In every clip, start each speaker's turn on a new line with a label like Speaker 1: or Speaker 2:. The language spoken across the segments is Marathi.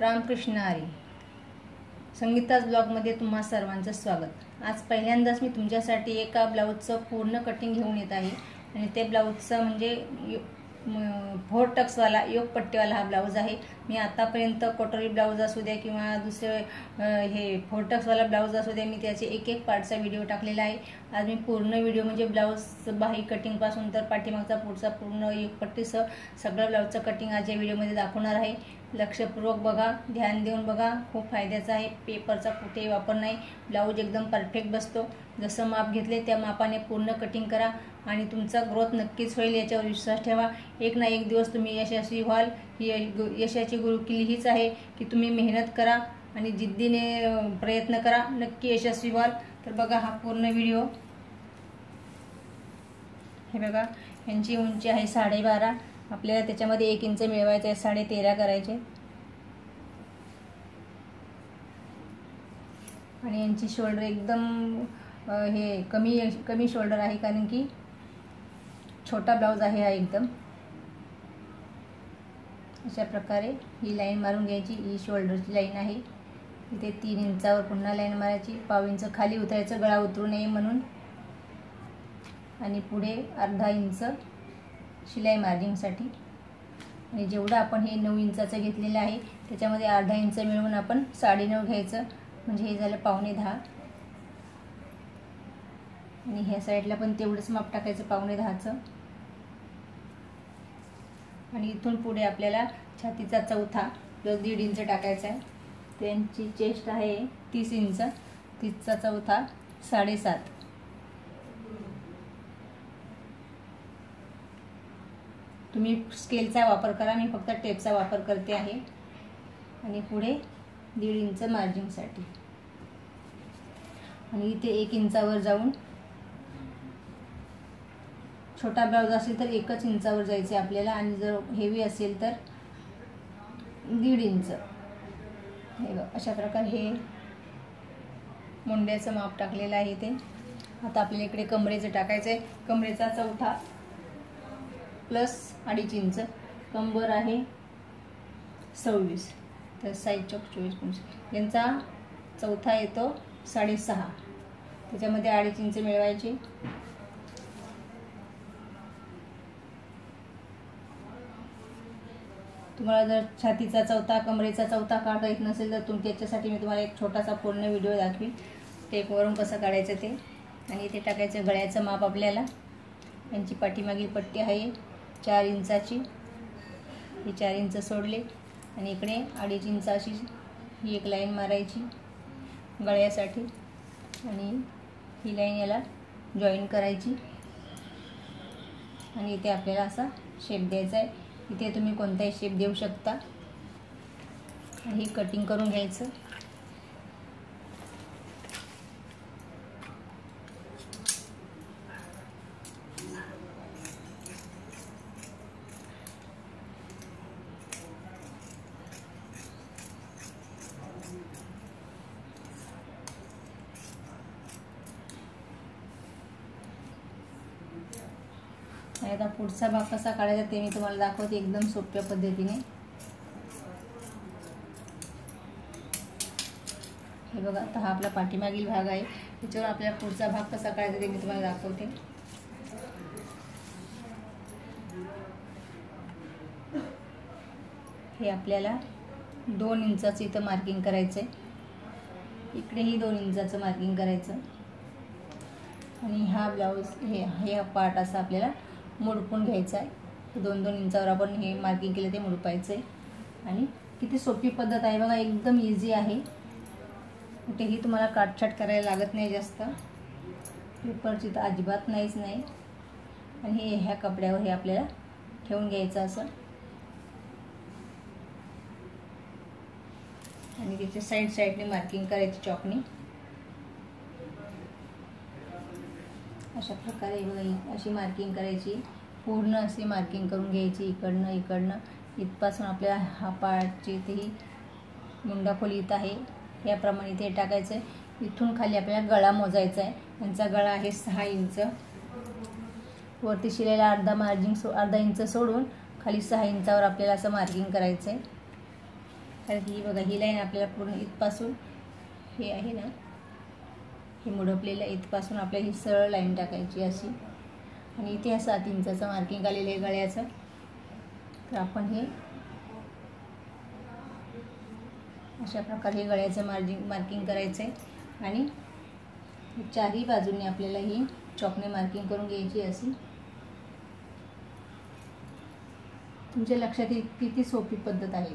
Speaker 1: रामकृष्ण हरी. संगीताज ब्लॉगमध्ये तुम्हा सर्वांचं स्वागत. आज पहिल्यांदाच मी तुमच्यासाठी एका ब्लाऊजचं पूर्ण कटिंग घेऊन येत आहे आणि ते ब्लाऊजचं म्हणजे 4 टक्सवाला योगपट्टीवाला हा ब्लाऊज आहे. मी आतापर्यंत कटोरी ब्लाऊज असू द्या किंवा दुसरे हे 4 टक्सवाला ब्लाऊज असू द्या, मी त्याचे एक पार्टचा व्हिडिओ टाकलेला आहे. आज मी पूर्ण व्हिडिओ म्हणजे ब्लाऊज बाही कटिंगपासून तर पाठीमागचा पुढचा पूर्ण योगपट्टीसह सगळं ब्लाऊजचं कटिंग आज या व्हिडिओमध्ये दाखवणार आहे. लक्षपूर्वक बघा, ध्यान देऊन बघा, खूप फायद्याचं आहे. पेपरचा कुठेही वापर नाही. ब्लाऊज एकदम परफेक्ट बसतो. जसं माप घेतले त्या मापाने पूर्ण कटिंग करा आणि तुमचा ग्रोथ नक्कीच होईल, याच्यावर विश्वास ठेवा. एक ना एक दिवस तुम्ही यशस्वी व्हाल. ही यशाची गुरुकिल्ली हीच आहे की तुम्ही मेहनत करा आणि जिद्दीने प्रयत्न करा, नक्की यशस्वी व्हाल. तर बघा हा पूर्ण व्हिडिओ. हे बघा, यांची उंची आहे 12.5. आपल्याला त्याच्यामध्ये 1 इंच मिळवायचं आहे, 13.5 करायचे. आणि यांची शोल्डर एकदम हे कमी शोल्डर आहे, कारण की छोटा ब्लाऊज आहे हा एकदम. अशा प्रकारे ही लाईन मारून घ्यायची. ही शोल्डरची लाईन आहे. इथे 3 इंचावर पुन्हा लाईन मारायची. 1/2 इंच खाली उतरायचं, गळा उतरू नये म्हणून. आणि पुढे 1/2 इंच शिलाई मार्जिंगसाठी. आणि जेवढं आपण हे 9 इंचाचं घेतलेलं आहे त्याच्यामध्ये 1/2 इंच मिळवून आपण 9.5 घ्यायचं, म्हणजे हे झालं 9.25. आणि ह्या साईडला पण तेवढंच माप टाकायचं, 9.25चं. आणि इथून पुढे आपल्याला छातीचा चौथा जो 1.5 इंच टाकायचा आहे. त्यांची चेस्ट आहे 30 इंच, 30चा चौथा 7.5. तुम्ही स्केलचा वापर करा, मी फक्त टेपचा वापर करते आहे. आणि पुढे 1.5 इंच मार्जिंगसाठी. आणि इथे 1 इंचावर जाऊन, छोटा ब्लाऊज असेल तर 1च इंचावर जायचे आपल्याला, आणि जर हेवी असेल तर 1.5 इंच. हे बघ, अशा प्रकारे हे मुंड्याचं माप टाकलेलं आहे ते. आता आपल्याला इकडे कमरेचं टाकायचं आहे. कमरेचा चौथा प्लस 2.5 इंच. कंबर आहे 26, तर साईड चौक 24. यांचा चौथा येतो 6.5. त्याच्यामध्ये 2.5 इंच मिळवायचे. तुम्हाला जर छातीचा चौथा, कमरेचा चौथा काढता येत नसेल तर त्याच्यासाठी मी तुम्हाला एक छोटासा पूर्ण व्हिडिओ दाखवीन, टेपवरून कसं काढायचं ते. आणि इथे टाकायचं गळ्याचं माप आपल्याला. यांची पाठीमागील पट्टी आहे 4 इंचाची. हे 4 इंच सोडले आणि इकडे 2.5 इंच अशी ही एक लाईन मारायची गळ्यासाठी. आणि ही लाईन याला जॉईन करायची. आणि इथे आपल्याला असा शेप द्यायचा आहे. इथे तुम्ही कोणताही शेप देऊ शकता. ही कटिंग करून घ्यायचं. आता पुढचा भाग कसा काढायचा ते मी तुम्हाला दाखवते एकदम सोप्या पद्धतीने. हे बघा, आता हा आपला पाठीमागील भाग आहे. त्याच्यावर आपल्याला पुढचा भाग कसा काढायचा ते मी तुम्हाला दाखवते. हे आपल्याला 2 इंचाचं इथं मार्किंग करायचं आहे. इकडेही 2 इंचाचं मार्किंग करायचं. आणि हा ब्लाऊज हे पार्ट असा आपल्याला मुडपून घ्यायचा आहे. 2-2 इंचावर आपण हे मार्किंग केलं ते मुडपायचं आहे. आणि किती सोपी पद्धत आहे बघा, एकदम इझी आहे. कुठेही तुम्हाला काटछाट करायला लागत नाही जास्त. पेपरची तर अजिबात नाहीच नाही. आणि हे ह्या कपड्यावर हे आपल्याला ठेवून घ्यायचं असं. आणि त्याच्या साईडने मार्किंग करायची चॉकनी. अशा प्रकारे बघा, अशी मार्किंग करायची. पूर्ण अशी मार्किंग करून घ्यायची. इकडनं इथपासून आपल्या हा पार्टची इथेही मुंडा खोली इथं आहे, याप्रमाणे इथे टाकायचं आहे. इथून खाली आपल्याला गळा मोजायचा आहे. यांचा गळा आहे 6 इंच. वरती शिलाईला 1/2 इंच सोडून खाली 6 इंचावर आपल्याला असं मार्किंग करायचं आहे. कारण ही बघा ही लाईन आपल्याला पूर्ण इथपासून हे आहे ना, हे मुडपलेलं इथपासून आपल्याला ही सरळ लाईन टाकायची अशी. आणि इथे हा 7 इंचाचं मार्किंग आलेलं आहे गळ्याचं. तर आपण हे अशा प्रकारे गळ्याचं मार्किंग करायचं आहे. आणि चारही बाजूंनी आपल्याला ही चॉकने मार्किंग करून घ्यायची अशी. तुमच्या लक्षात येईल किती सोपी पद्धत आहे.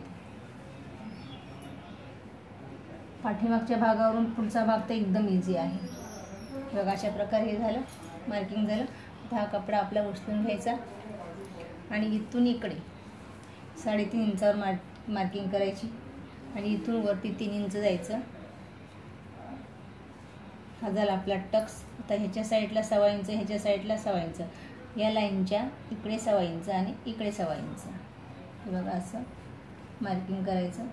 Speaker 1: पाठीमागच्या भागावरून पुढचा भाग तर एकदम इझी आहे. बघा अशा प्रकारे हे झालं, मार्किंग झालं. आता हा कपडा आपला उचलून घ्यायचा आणि इथून इकडे 3.5 इंचावर मार्किंग करायची आणि इथून वरती 3 इंच जायचं. हा झाला आपला टक्स. आता ह्याच्या साईडला 1.25 इंच, ह्याच्या साईडला 1.25 इंच, या लाईनच्या इकडे 1.25 इंच आणि इकडे 1.25 इंच. हे बघा असं मार्किंग करायचं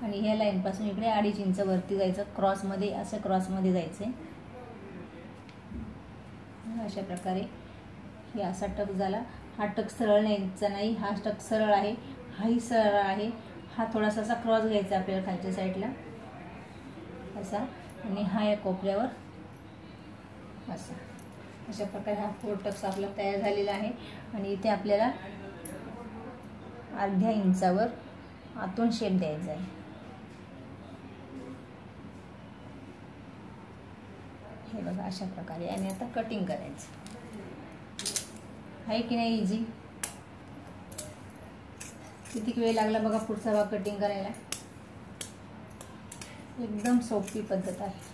Speaker 1: आणि ह्या लाईनपासून इकडे 2.5 इंच वरती जायचं, क्रॉसमध्ये, असं क्रॉसमध्ये जायचं आहे. अशा प्रकारे हे असा टक झाला. हा टक सरळ न्यायचा नाही, हा टक सरळ आहे, हाही सरळ आहे. हा थोडासा असा क्रॉस घ्यायचा आपल्याला खालच्या साईडला असा, आणि हा या कोपऱ्यावर असा. अशा प्रकारे हा 4 टक्स आपला तयार झालेला आहे. आणि इथे आपल्याला 1/2 इंचावर आतून शेप द्यायचा आहे. हे बघा अशा प्रकारे. आणि आता कटिंग करायचं आहे की नाही इझी. किती वेळ लागला बघा पुढचा भाग कटिंग करायला. एकदम सोपी पद्धत आहे.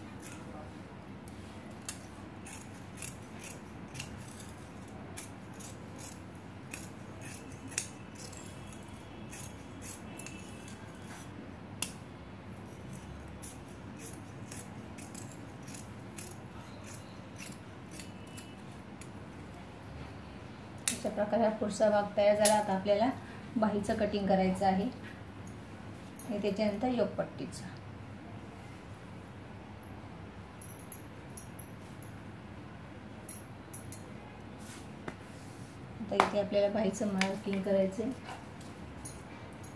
Speaker 1: अशा प्रकारे हा पुढचा भाग तयार झाला. आता आपल्याला बाहीचं कटिंग करायचं आहे आणि त्याच्यानंतर योगपट्टीचं. आता इथे आपल्याला बाहीचं मार्किंग करायचं आहे.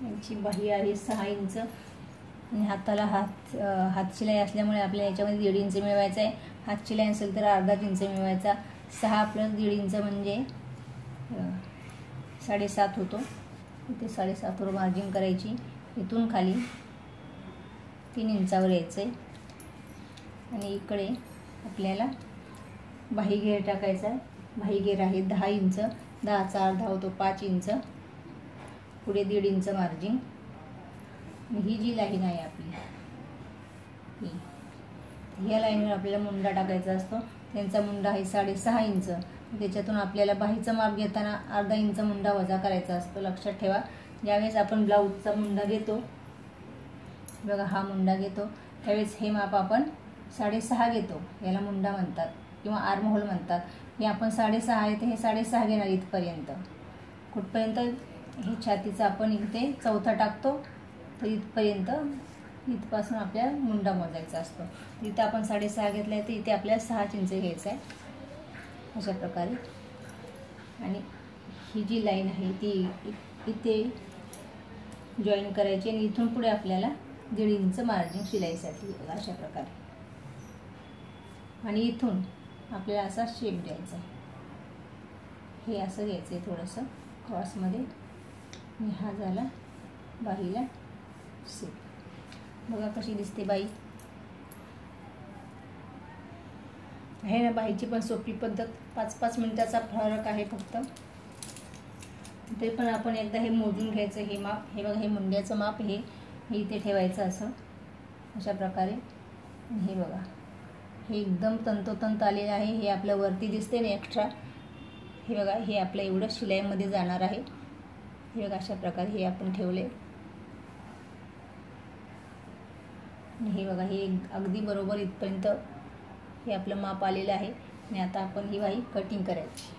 Speaker 1: यांची बाही आहे 6 इंच आणि हाताला हात शिलाई असल्यामुळे आपल्याला याच्यामध्ये 1.5 इंच मिळवायचं आहे. हात शिलाई असेल तर 1/2 इंच मिळवायचा. 6 + 1.5 इंच म्हणजे 7.5 होतो. इथे 7.5 वर मार्जिन करायची. इथून खाली 3 इंचावर यायचं आहे आणि इकडे आपल्याला बाही घेर टाकायचा आहे. बाही घेर आहे 10 इंच, 10चा अर्धा होतो 5 इंच, पुढे 1.5 इंच मार्जिन. ही जी लाईन आहे आपली, ह्या लाईनवर आपल्याला मुंडा टाकायचा असतो. त्यांचा मुंडा आहे 6.5 इंच. त्याच्यातून आपल्याला बाहीचं माप घेताना 1/2 इंच मुंडा वजा करायचा असतो. लक्षात ठेवा. ज्यावेळेस आपण ब्लाऊजचा मुंडा घेतो, बघा हा मुंडा घेतो, त्यावेळेस हे माप आपण 6.5 घेतो. याला मुंडा म्हणतात किंवा आर्म होल म्हणतात. हे आपण 6.5 आहे तर हे 6.5 घेणार इथपर्यंत. कुठपर्यंत? हे छातीचं आपण इथे 4था टाकतो तर इथपर्यंत, इथपासून आपल्याला मुंडा मोजायचा असतो. इथे आपण 6.5 घेतला आहे तर इथे आपल्याला 6 इंच घ्यायचं आहे अशा प्रकारे. आणि ही जी लाईन आहे ती इथे जॉईन करायची आणि इथून पुढे आपल्याला 1.5 इंच मार्जिन शिलाईसाठी अशा प्रकारे. आणि इथून आपल्याला असा शेप द्यायचा आहे. हे असं घ्यायचं आहे थोडंसं क्रॉसमध्ये. आणि हा झाला बाहीला शेप. बघा कशी दिसते बाई. आहे ना बाहीची पण सोपी पद्धत. 5-5 मिनिटाचा फरक आहे फक्त. ते पण आपण एकदा हे मोजून घ्यायचं. हे माप, हे बघा हे मुंड्याचं माप, हे इथे ठेवायचं असं अशा प्रकारे. हे बघा हे एकदम तंतोतंत आलेलं आहे. हे आपल्या वरती दिसते ना एक्स्ट्रा, हे बघा हे आपल्या एवढं शिलाईमध्ये जाणार आहे. हे बघा अशा प्रकारे हे आपण ठेवले. हे बघा हे अगदी बरोबर इथपर्यंत हे आपलं माप आलेलं आहे. आणि आता आपण ही बाही कटिंग करायची.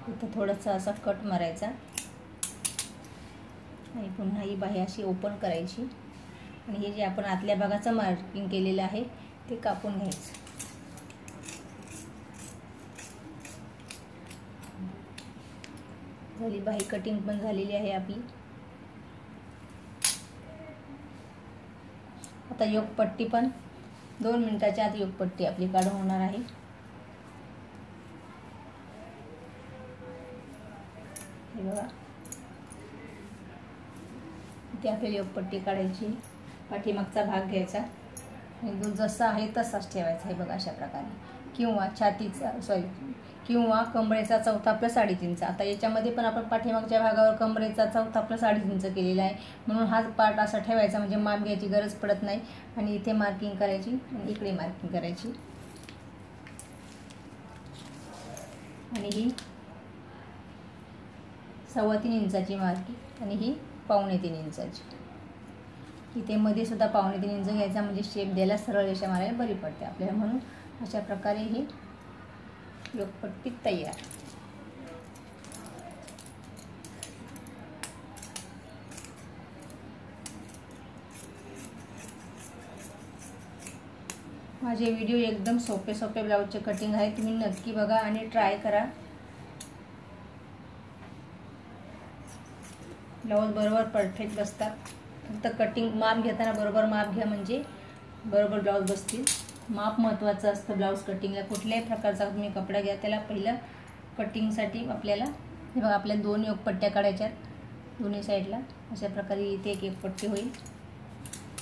Speaker 1: इथं थोडासा असा कट मारायचा आणि पुन्हा ही बाही अशी ओपन करायची आणि हे जे आपण आतल्या भागाचं मार्किंग केलेलं आहे ते कापून घ्यायचं. झाली बाही कटिंग पण झालेली आहे आपली. आता योगपट्टी पण 2 मिनिटाच्या आत योगपट्टी आपली काढून होणार आहे. हे बघा, इथे आपल्याला योगपट्टी काढायची. पाठीमागचा भाग घ्यायचा आणि जसा आहे तसाच ठेवायचा. हे बघा अशा प्रकारे, किंवा छातीचा किंवा कमरेचा 1/4 + 3.5 आता याच्यामध्ये पण आपण पाठीमागच्या भागावर कमरेचा 1/4 + 3.5 केलेला आहे, म्हणून हाच पार्ट असा ठेवायचा, म्हणजे माप घ्यायची गरज पडत नाही. आणि इथे मार्किंग करायची आणि इकडे मार्किंग करायची. आणि ही 3.25 इंचाची मार्किंग आणि ही 2.25 इंचाची. इथे मध्ये सुद्धा 2.25 इंच घ्यायचा, म्हणजे शेप द्यायला सरळ रेषा मारायला बरी पडते आपल्याला. म्हणून अशा प्रकारे ही योगपट्टी तयार. माझे व्हिडिओ एकदम सोपे ब्लाऊजचे कटिंग आहे, तुम्ही नक्की बघा आणि ट्राय करा. ब्लाऊज बरोबर परफेक्ट बसतात. फक्त कटिंग माप घेताना बरोबर माप घ्या, म्हणजे बरोबर ब्लाऊज बसतील. माप महत्त्वाचं असतं ब्लाऊज कटिंगला. कुठल्याही प्रकारचा तुम्ही कपडा घ्या, त्याला पहिलं कटिंगसाठी आपल्याला हे बघा, आपल्या 2 योगपट्ट्या काढायच्या दोन्ही साईडला. अशा प्रकारे इथे एक योगपट्टी होईल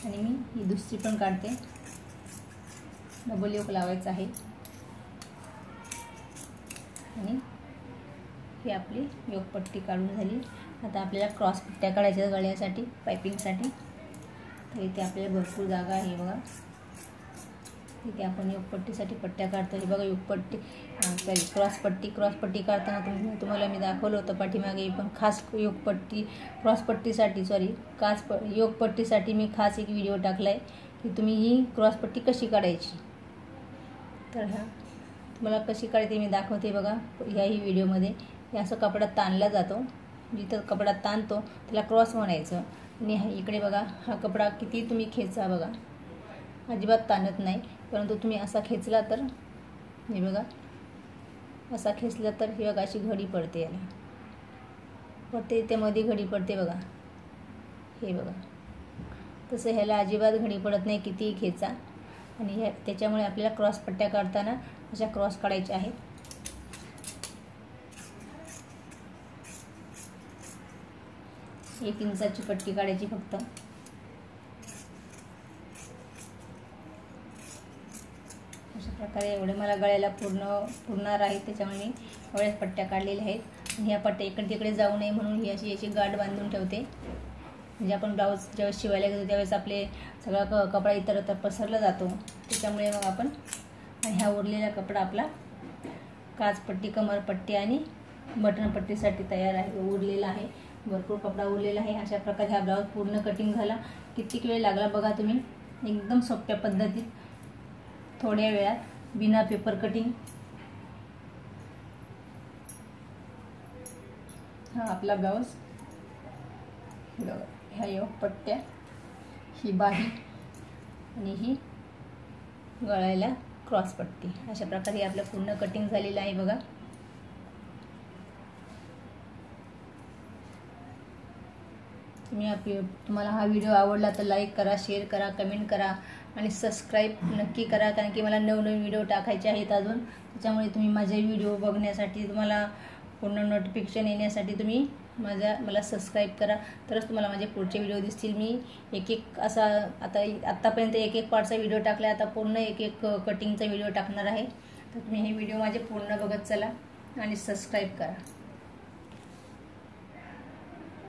Speaker 1: आणि मी ही दुसरी पण काढते. डबल योग लावायचा आहे आणि ही आपली योगपट्टी काढून झाली. आता आपल्याला क्रॉस पट्ट्या काढायच्या गळ्यासाठी, पायपिंगसाठी. तर इथे आपल्याला भरपूर जागा आहे बघा. इथे आपण योगपट्टीसाठी पट्ट्या काढतो. हे बघा योगपट्टी क्रॉसपट्टी काढताना तुम्हाला मी दाखवलं होतं पाठीमागे. पण खास योगपट्टीसाठी मी खास एक व्हिडिओ टाकला आहे की तुम्ही ही क्रॉसपट्टी कशी काढायची. तर तुम्हाला कशी काढते मी दाखवते बघा ह्याही व्हिडिओमध्ये. हे असं कपडा ताणला जातो, जिथं कपडा ताणतो त्याला क्रॉस म्हणायचं. आणि इकडे बघा, हा कपडा किती तुम्ही खेचा बघा, अजिबात ताणत नाही. परंतु तुम्ही असा खेचला तर हे बघा, असा खेचला तर हे बघा अशी घडी पडते, याला पडते, इथे मध्ये घडी पडते बघा. हे बघा, तसं ह्याला अजिबात घडी पडत नाही कितीही खेचा. आणि त्याच्यामुळे आपल्याला क्रॉस पट्ट्या काढताना अशा क्रॉस काढायच्या आहेत. एक इंचाची पट्टी काढायची फक्त. अशा प्रकारे एवढे मला गळ्याला पुरणार आहे, त्याच्यामुळे मी एवढ्याच पट्ट्या काढलेल्या आहेत. आणि ह्या पट्ट्या इकडे तिकडे जाऊ नये म्हणून ही अशी गाठ बांधून ठेवते, म्हणजे आपण ब्लाऊज ज्यावेळेस शिवायला घेतो त्यावेळेस आपले सगळा कपडा इतर पसरला जातो. त्याच्यामुळे मग आपण ह्या उरलेला कपडा आपला काचपट्टी, कमरपट्टी आणि बटनपट्टीसाठी तयार आहे, उरलेला आहे. भरपूर कपडा उरलेला आहे. अशा प्रकारे हा ब्लाऊज पूर्ण कटिंग झाला. किती वेळ लागला बघा तुम्ही, एकदम सोप्या पद्धतीत थोड्या वेळात बिना पेपर कटिंग. हा आपला ब्लाऊज. ह्या योगपट्ट्या, ही बाही आणि ही गळ्याला क्रॉसपट्टी. अशा प्रकारे आपलं पूर्ण कटिंग झालेलं आहे बघा. तुम्हाला हा व्हिडिओ आवडला तर लाईक करा, शेअर करा, कमेंट करा आणि सबस्क्राईब नक्की करा, कारण की मला नवनवीन व्हिडिओ टाकायचे आहेत अजून. त्याच्यामुळे तुम्ही माझे व्हिडिओ बघण्यासाठी, तुम्हाला पूर्ण नोटिफिकेशन येण्यासाठी तुम्ही मला सबस्क्राईब करा, तरच तुम्हाला माझे पुढचे व्हिडिओ दिसतील. मी एक असा आत्तापर्यंत एक पार्टचा व्हिडिओ टाकला, आता पूर्ण एक कटिंगचा व्हिडिओ टाकणार आहे. तर तुम्ही हे व्हिडिओ माझे पूर्ण बघत चला आणि सबस्क्राईब करा.